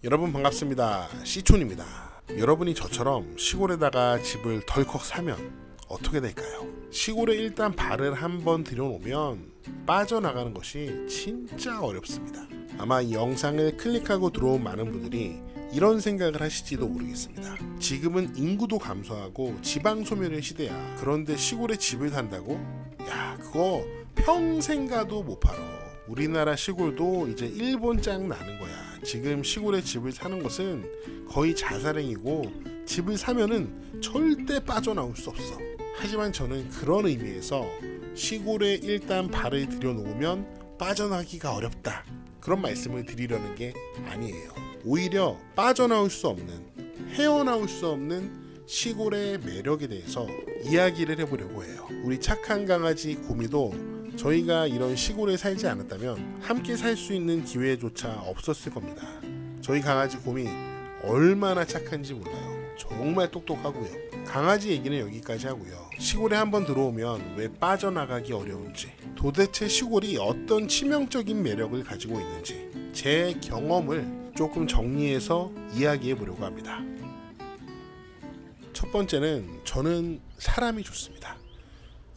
여러분 반갑습니다. 시촌입니다. 여러분이 저처럼 시골에다가 집을 덜컥 사면 어떻게 될까요? 시골에 일단 발을 한번 들여놓으면 빠져나가는 것이 진짜 어렵습니다. 아마 이 영상을 클릭하고 들어온 많은 분들이 이런 생각을 하실지도 모르겠습니다. 지금은 인구도 감소하고 지방 소멸의 시대야. 그런데 시골에 집을 산다고? 야, 그거 평생 가도 못 팔아. 우리나라 시골도 이제 일본 짱 나는 거야. 지금 시골에 집을 사는 것은 거의 자살행위고, 집을 사면은 절대 빠져나올 수 없어. 하지만 저는 그런 의미에서 시골에 일단 발을 들여놓으면 빠져나기가 어렵다, 그런 말씀을 드리려는 게 아니에요. 오히려 빠져나올 수 없는, 헤어나올 수 없는 시골의 매력에 대해서 이야기를 해보려고 해요. 우리 착한 강아지 고미도 저희가 이런 시골에 살지 않았다면 함께 살 수 있는 기회조차 없었을 겁니다. 저희 강아지 곰이 얼마나 착한지 몰라요. 정말 똑똑하고요. 강아지 얘기는 여기까지 하고요. 시골에 한번 들어오면 왜 빠져나가기 어려운지, 도대체 시골이 어떤 치명적인 매력을 가지고 있는지 제 경험을 조금 정리해서 이야기해 보려고 합니다. 첫 번째는 저는 사람이 좋습니다.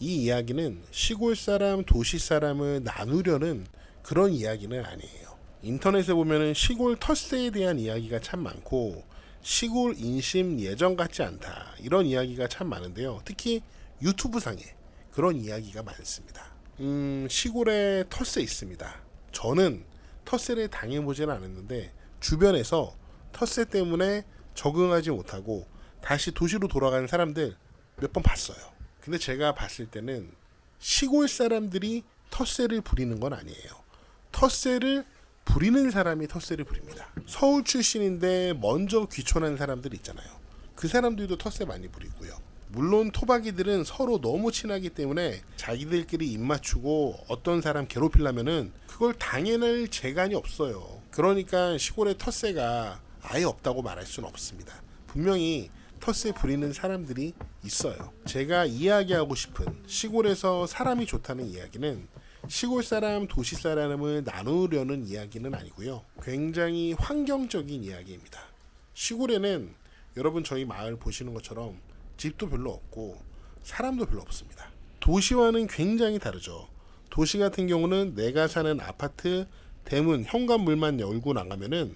이 이야기는 시골 사람, 도시 사람을 나누려는 그런 이야기는 아니에요. 인터넷에 보면은 시골 텃세에 대한 이야기가 참 많고, 시골 인심 예전 같지 않다, 이런 이야기가 참 많은데요. 특히 유튜브 상에 그런 이야기가 많습니다. 시골에 텃세 있습니다. 저는 텃세를 당해보지는 않았는데 주변에서 텃세 때문에 적응하지 못하고 다시 도시로 돌아가는 사람들 몇 번 봤어요. 근데 제가 봤을 때는 시골 사람들이 텃세를 부리는 건 아니에요. 텃세를 부리는 사람이 텃세를 부립니다. 서울 출신인데 먼저 귀촌한 사람들 있잖아요. 그 사람들도 텃세 많이 부리고요. 물론 토박이들은 서로 너무 친하기 때문에 자기들끼리 입 맞추고 어떤 사람 괴롭히려면은 그걸 당해낼 재간이 없어요. 그러니까 시골의 텃세가 아예 없다고 말할 수는 없습니다. 분명히 텃세 부리는 사람들이 있어요. 제가 이야기하고 싶은 시골에서 사람이 좋다는 이야기는 시골 사람, 도시 사람을 나누려는 이야기는 아니고요. 굉장히 환경적인 이야기입니다. 시골에는 여러분 저희 마을 보시는 것처럼 집도 별로 없고 사람도 별로 없습니다. 도시와는 굉장히 다르죠. 도시 같은 경우는 내가 사는 아파트 대문 현관문만 열고 나가면은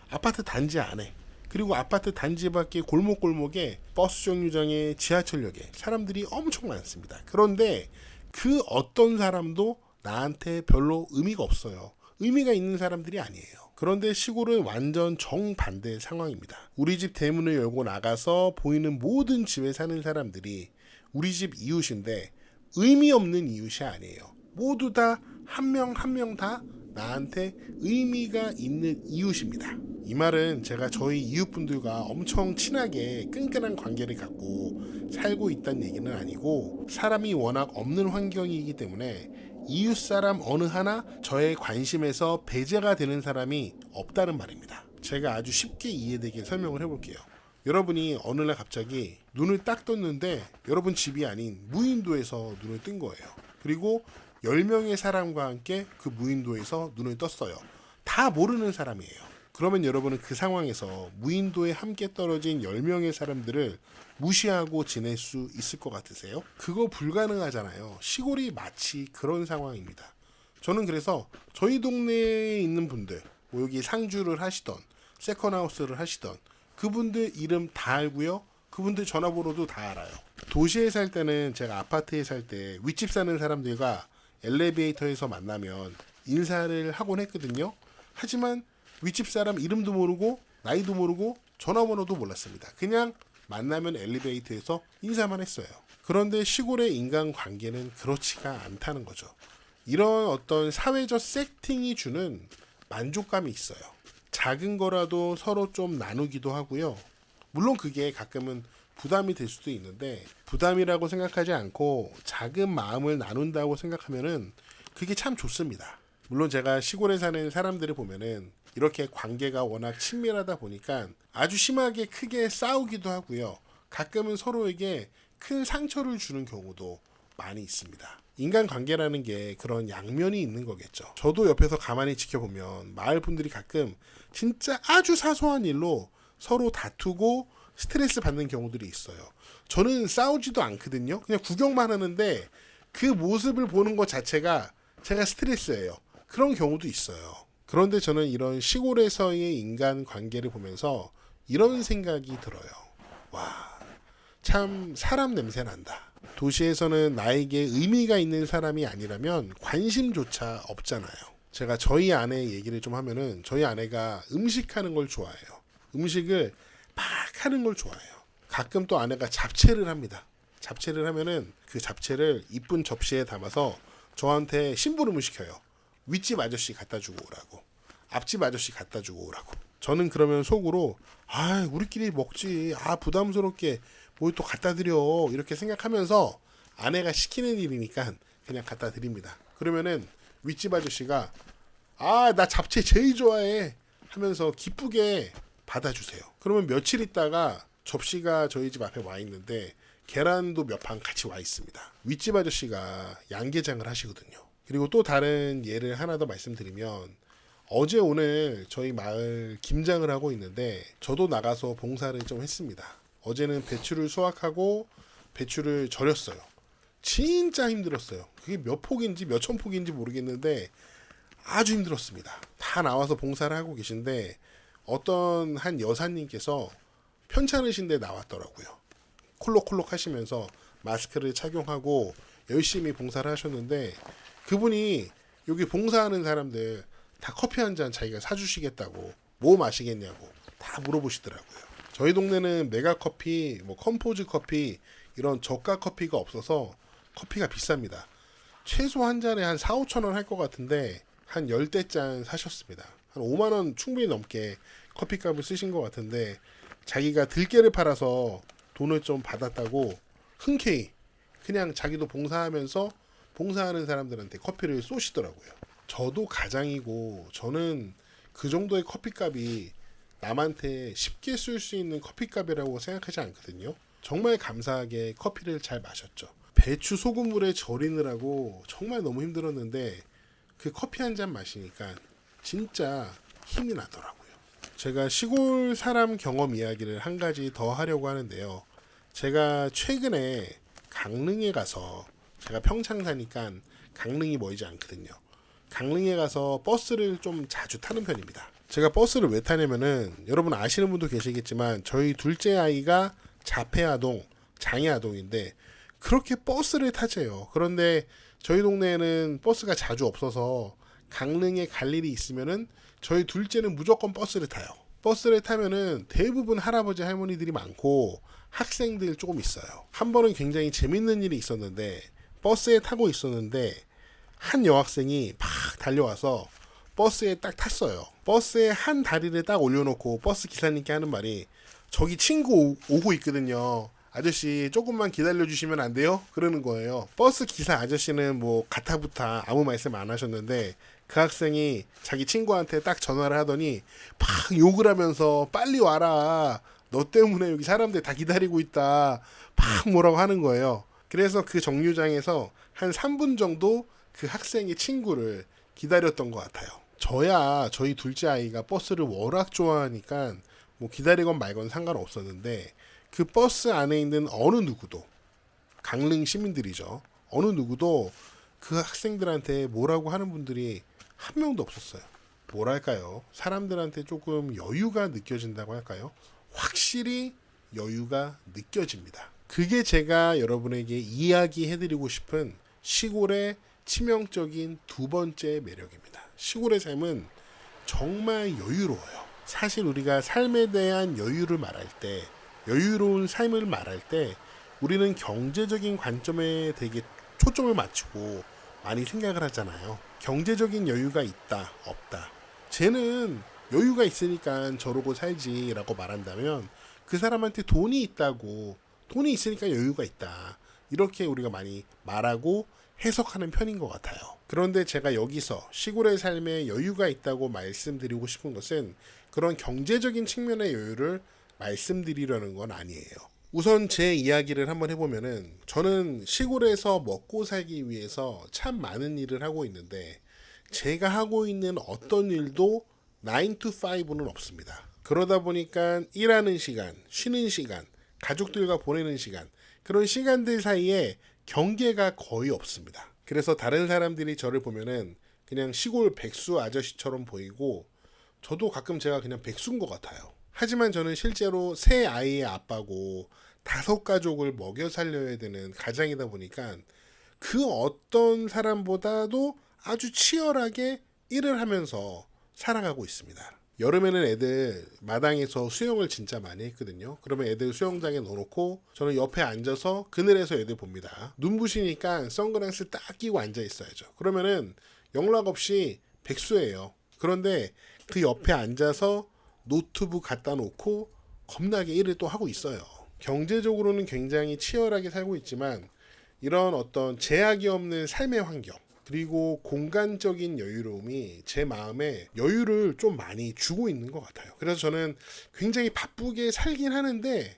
아파트 단지 안에, 그리고 아파트 단지 밖에 골목골목에 버스 정류장에 지하철역에 사람들이 엄청 많습니다. 그런데 그 어떤 사람도 나한테 별로 의미가 없어요. 의미가 있는 사람들이 아니에요. 그런데 시골은 완전 정반대의 상황입니다. 우리 집 대문을 열고 나가서 보이는 모든 집에 사는 사람들이 우리 집 이웃인데 의미 없는 이웃이 아니에요. 모두 다 한 명 한 명 다 나한테 의미가 있는 이웃입니다. 이 말은 제가 저희 이웃분들과 엄청 친하게 끈끈한 관계를 갖고 살고 있다는 얘기는 아니고, 사람이 워낙 없는 환경이기 때문에 이웃 사람 어느 하나 저의 관심에서 배제가 되는 사람이 없다는 말입니다. 제가 아주 쉽게 이해되게 설명을 해볼게요. 여러분이 어느 날 갑자기 눈을 딱 떴는데 여러분 집이 아닌 무인도에서 눈을 뜬 거예요. 그리고 10명의 사람과 함께 그 무인도에서 눈을 떴어요. 다 모르는 사람이에요. 그러면 여러분은 그 상황에서 무인도에 함께 떨어진 10명의 사람들을 무시하고 지낼 수 있을 것 같으세요? 그거 불가능하잖아요. 시골이 마치 그런 상황입니다. 저는 그래서 저희 동네에 있는 분들, 뭐 여기 상주를 하시던 세컨하우스를 하시던 그분들 이름 다 알고요. 그분들 전화번호도 다 알아요. 도시에 살 때는 제가 아파트에 살 때 윗집 사는 사람들과 엘리베이터에서 만나면 인사를 하곤 했거든요. 하지만 윗집 사람 이름도 모르고 나이도 모르고 전화번호도 몰랐습니다. 그냥 만나면 엘리베이터에서 인사만 했어요. 그런데 시골의 인간관계는 그렇지가 않다는 거죠. 이런 어떤 사회적 세팅이 주는 만족감이 있어요. 작은 거라도 서로 좀 나누기도 하고요. 물론 그게 가끔은 부담이 될 수도 있는데, 부담이라고 생각하지 않고 작은 마음을 나눈다고 생각하면은 그게 참 좋습니다. 물론 제가 시골에 사는 사람들을 보면은 이렇게 관계가 워낙 친밀하다 보니까 아주 심하게 크게 싸우기도 하고요. 가끔은 서로에게 큰 상처를 주는 경우도 많이 있습니다. 인간관계라는 게 그런 양면이 있는 거겠죠. 저도 옆에서 가만히 지켜보면 마을 분들이 가끔 진짜 아주 사소한 일로 서로 다투고 스트레스 받는 경우들이 있어요. 저는 싸우지도 않거든요. 그냥 구경만 하는데 그 모습을 보는 것 자체가 제가 스트레스예요. 그런 경우도 있어요. 그런데 저는 이런 시골에서의 인간 관계를 보면서 이런 생각이 들어요. 와, 참 사람 냄새 난다. 도시에서는 나에게 의미가 있는 사람이 아니라면 관심조차 없잖아요. 제가 저희 아내 얘기를 좀 하면은 저희 아내가 음식하는 걸 좋아해요. 음식을 막 하는 걸 좋아해요. 가끔 또 아내가 잡채를 합니다. 잡채를 하면은 그 잡채를 이쁜 접시에 담아서 저한테 심부름을 시켜요. 윗집 아저씨 갖다 주고 오라고. 앞집 아저씨 갖다 주고 오라고. 저는 그러면 속으로 우리끼리 먹지. 부담스럽게 뭘 또 갖다 드려. 이렇게 생각하면서 아내가 시키는 일이니까 그냥 갖다 드립니다. 그러면은 윗집 아저씨가 나 잡채 제일 좋아해 하면서 기쁘게 받아주세요. 그러면 며칠 있다가 접시가 저희 집 앞에 와 있는데 계란도 몇 판 같이 와 있습니다. 윗집 아저씨가 양계장을 하시거든요. 그리고 또 다른 예를 하나 더 말씀드리면 어제 오늘 저희 마을 김장을 하고 있는데 저도 나가서 봉사를 좀 했습니다. 어제는 배추를 수확하고 배추를 절였어요. 진짜 힘들었어요. 그게 몇 폭인지 몇 천 폭인지 모르겠는데 아주 힘들었습니다. 다 나와서 봉사를 하고 계신데 어떤 한 여사님께서 편찮으신데 나왔더라고요. 콜록콜록 하시면서 마스크를 착용하고 열심히 봉사를 하셨는데 그분이 여기 봉사하는 사람들 다 커피 한 잔 자기가 사주시겠다고 뭐 마시겠냐고 다 물어보시더라고요. 저희 동네는 메가커피, 컴포즈 커피 이런 저가 커피가 없어서 커피가 비쌉니다. 최소 한 잔에 한 4, 5천 원 할 것 같은데 한 10대잔 사셨습니다. 한 5만 원 충분히 넘게 커피값을 쓰신 것 같은데 자기가 들깨를 팔아서 돈을 좀 받았다고 흔쾌히 그냥 자기도 봉사하면서 봉사하는 사람들한테 커피를 쏘시더라고요. 저도 가장이고 저는 그 정도의 커피값이 남한테 쉽게 쓸 수 있는 커피값이라고 생각하지 않거든요. 정말 감사하게 커피를 잘 마셨죠. 배추 소금물에 절이느라고 정말 너무 힘들었는데 그 커피 한 잔 마시니까 진짜 힘이 나더라고요. 제가 시골 사람 경험 이야기를 한 가지 더 하려고 하는데요. 제가 최근에 강릉에 가서 제가 평창 사니까 강릉이 멀지 않거든요. 강릉에 가서 버스를 좀 자주 타는 편입니다. 제가 버스를 왜 타냐면은 여러분 아시는 분도 계시겠지만 저희 둘째 아이가 자폐아동, 장애아동인데 그렇게 버스를 타재요. 그런데 저희 동네에는 버스가 자주 없어서 강릉에 갈 일이 있으면은 저희 둘째는 무조건 버스를 타요. 버스를 타면은 대부분 할아버지 할머니들이 많고 학생들 조금 있어요. 한 번은 굉장히 재밌는 일이 있었는데 버스에 타고 있었는데 한 여학생이 막 달려와서 버스에 딱 탔어요. 버스에 한 다리를 딱 올려놓고 버스 기사님께 하는 말이 저기 친구 오고 있거든요. 아저씨 조금만 기다려주시면 안 돼요? 그러는 거예요. 버스 기사 아저씨는 가타부타 아무 말씀 안 하셨는데 그 학생이 자기 친구한테 딱 전화를 하더니 막 욕을 하면서 빨리 와라. 너 때문에 여기 사람들 다 기다리고 있다. 막 뭐라고 하는 거예요. 그래서 그 정류장에서 한 3분 정도 그 학생의 친구를 기다렸던 것 같아요. 저야 저희 둘째 아이가 버스를 워낙 좋아하니까 기다리건 말건 상관없었는데 그 버스 안에 있는 어느 누구도 강릉 시민들이죠. 어느 누구도 그 학생들한테 뭐라고 하는 분들이 한 명도 없었어요. 뭐랄까요? 사람들한테 조금 여유가 느껴진다고 할까요? 확실히 여유가 느껴집니다. 그게 제가 여러분에게 이야기해드리고 싶은 시골의 치명적인 두 번째 매력입니다. 시골의 삶은 정말 여유로워요. 사실 우리가 삶에 대한 여유를 말할 때, 여유로운 삶을 말할 때 우리는 경제적인 관점에 되게 초점을 맞추고 많이 생각을 하잖아요. 경제적인 여유가 있다, 없다. 쟤는 여유가 있으니까 저러고 살지라고 말한다면 그 사람한테 돈이 있다고, 돈이 있으니까 여유가 있다. 이렇게 우리가 많이 말하고 해석하는 편인 것 같아요. 그런데 제가 여기서 시골의 삶에 여유가 있다고 말씀드리고 싶은 것은 그런 경제적인 측면의 여유를 말씀드리려는 건 아니에요. 우선 제 이야기를 한번 해보면은 저는 시골에서 먹고 살기 위해서 참 많은 일을 하고 있는데 제가 하고 있는 어떤 일도 9 to 5는 없습니다. 그러다 보니까 일하는 시간, 쉬는 시간, 가족들과 보내는 시간, 그런 시간들 사이에 경계가 거의 없습니다. 그래서 다른 사람들이 저를 보면은 그냥 시골 백수 아저씨처럼 보이고, 저도 가끔 제가 그냥 백수인 것 같아요. 하지만 저는 실제로 세 아이의 아빠고 5가족을 먹여 살려야 되는 가장이다 보니까 그 어떤 사람보다도 아주 치열하게 일을 하면서 살아가고 있습니다. 여름에는 애들 마당에서 수영을 진짜 많이 했거든요. 그러면 애들 수영장에 넣어놓고 저는 옆에 앉아서 그늘에서 애들 봅니다. 눈부시니까 선글라스 딱 끼고 앉아 있어야죠. 그러면은 영락 없이 백수예요. 그런데 그 옆에 앉아서 노트북 갖다 놓고 겁나게 일을 또 하고 있어요. 경제적으로는 굉장히 치열하게 살고 있지만 이런 어떤 제약이 없는 삶의 환경, 그리고 공간적인 여유로움이 제 마음에 여유를 좀 많이 주고 있는 것 같아요. 그래서 저는 굉장히 바쁘게 살긴 하는데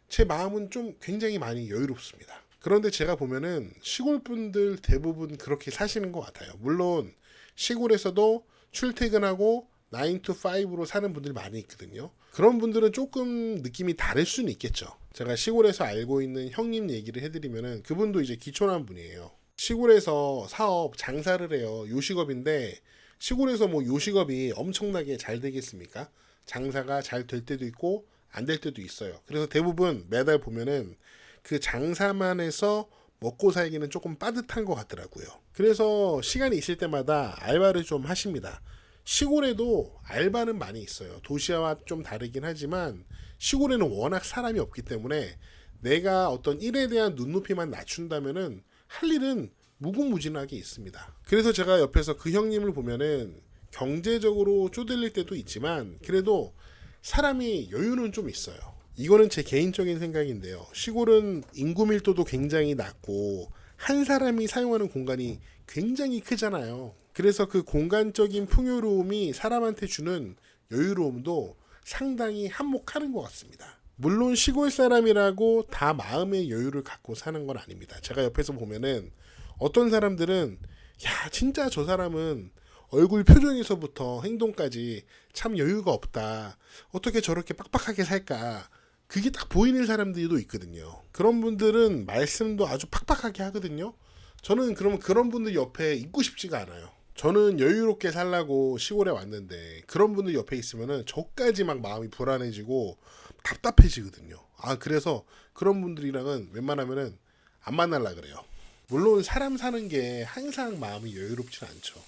제 마음은 좀 굉장히 많이 여유롭습니다. 그런데 제가 보면은 시골 분들 대부분 그렇게 사시는 것 같아요. 물론 시골에서도 출퇴근하고 9 to 5로 사는 분들이 많이 있거든요. 그런 분들은 조금 느낌이 다를 수는 있겠죠. 제가 시골에서 알고 있는 형님 얘기를 해드리면은 그분도 이제 기촌한 분이에요. 시골에서 사업 장사를 해요. 요식업인데 시골에서 뭐 요식업이 엄청나게 잘 되겠습니까? 장사가 잘 될 때도 있고 안 될 때도 있어요. 그래서 대부분 매달 보면은 그 장사만 해서 먹고 살기는 조금 빠듯한 것 같더라고요. 그래서 시간이 있을 때마다 알바를 좀 하십니다. 시골에도 알바는 많이 있어요. 도시와 좀 다르긴 하지만 시골에는 워낙 사람이 없기 때문에 내가 어떤 일에 대한 눈높이만 낮춘다면은 할 일은 무궁무진하게 있습니다. 그래서 제가 옆에서 그 형님을 보면은 경제적으로 쪼들릴 때도 있지만 그래도 사람이 여유는 좀 있어요. 이거는 제 개인적인 생각인데요. 시골은 인구 밀도도 굉장히 낮고 한 사람이 사용하는 공간이 굉장히 크잖아요. 그래서 그 공간적인 풍요로움이 사람한테 주는 여유로움도 상당히 한몫하는 것 같습니다. 물론 시골 사람이라고 다 마음의 여유를 갖고 사는 건 아닙니다. 제가 옆에서 보면은 어떤 사람들은 야 진짜 저 사람은 얼굴 표정에서부터 행동까지 참 여유가 없다. 어떻게 저렇게 빡빡하게 살까. 그게 딱 보이는 사람들도 있거든요. 그런 분들은 말씀도 아주 팍팍하게 하거든요. 저는 그러면 그런 분들 옆에 있고 싶지가 않아요. 저는 여유롭게 살라고 시골에 왔는데 그런 분들 옆에 있으면은 저까지 막 마음이 불안해지고 답답해지거든요. 그래서 그런 분들이랑은 웬만하면은 안 만날라 그래요. 물론 사람 사는 게 항상 마음이 여유롭지는 않죠.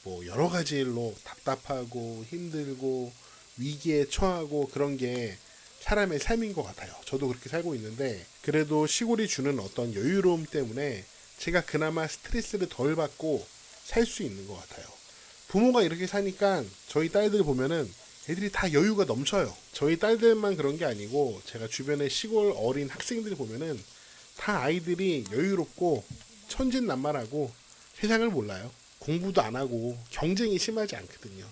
뭐 여러 가지 일로 답답하고 힘들고 위기에 처하고 그런 게 사람의 삶인 것 같아요. 저도 그렇게 살고 있는데 그래도 시골이 주는 어떤 여유로움 때문에 제가 그나마 스트레스를 덜 받고 살 수 있는 것 같아요. 부모가 이렇게 사니까 저희 딸들 보면은 애들이 다 여유가 넘쳐요. 저희 딸들만 그런 게 아니고 제가 주변에 시골 어린 학생들 보면은 다 아이들이 여유롭고 천진난만하고 세상을 몰라요. 공부도 안 하고 경쟁이 심하지 않거든요.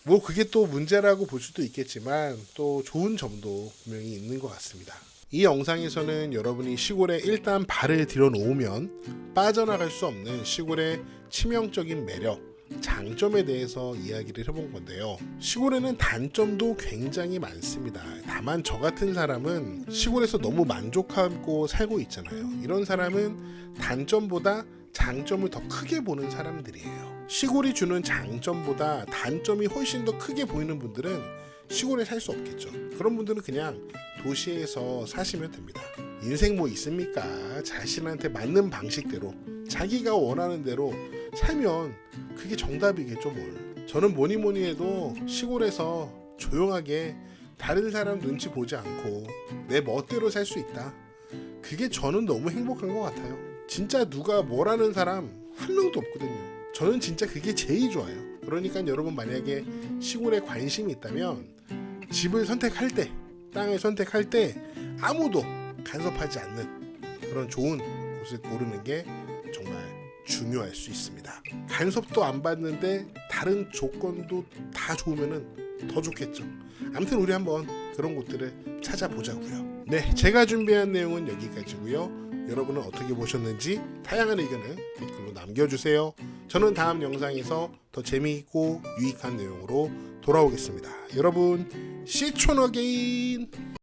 뭐 그게 또 문제라고 볼 수도 있겠지만 또 좋은 점도 분명히 있는 것 같습니다. 이 영상에서는 여러분이 시골에 일단 발을 들여놓으면 빠져나갈 수 없는 시골의 치명적인 매력, 장점에 대해서 이야기를 해본 건데요. 시골에는 단점도 굉장히 많습니다. 다만 저 같은 사람은 시골에서 너무 만족하고 살고 있잖아요. 이런 사람은 단점보다 장점을 더 크게 보는 사람들이에요. 시골이 주는 장점보다 단점이 훨씬 더 크게 보이는 분들은 시골에 살 수 없겠죠. 그런 분들은 그냥 도시에서 사시면 됩니다. 인생 뭐 있습니까? 자신한테 맞는 방식대로 자기가 원하는 대로 살면 그게 정답이겠죠 뭘. 저는 뭐니 해도 시골에서 조용하게 다른 사람 눈치 보지 않고 내 멋대로 살 수 있다. 그게 저는 너무 행복한 것 같아요. 진짜 누가 뭐라는 사람 한 명도 없거든요. 저는 진짜 그게 제일 좋아요. 그러니까 여러분 만약에 시골에 관심이 있다면 집을 선택할 때, 땅을 선택할 때 아무도 간섭하지 않는 그런 좋은 곳을 고르는 게 정말 중요할 수 있습니다. 간섭도 안 받는데 다른 조건도 다 좋으면은 더 좋겠죠. 아무튼 우리 한번 그런 곳들을 찾아보자고요. 네, 제가 준비한 내용은 여기까지고요. 여러분은 어떻게 보셨는지 다양한 의견을 댓글로 남겨주세요. 저는 다음 영상에서 더 재미있고 유익한 내용으로 돌아오겠습니다. 여러분, 시촌 어게인!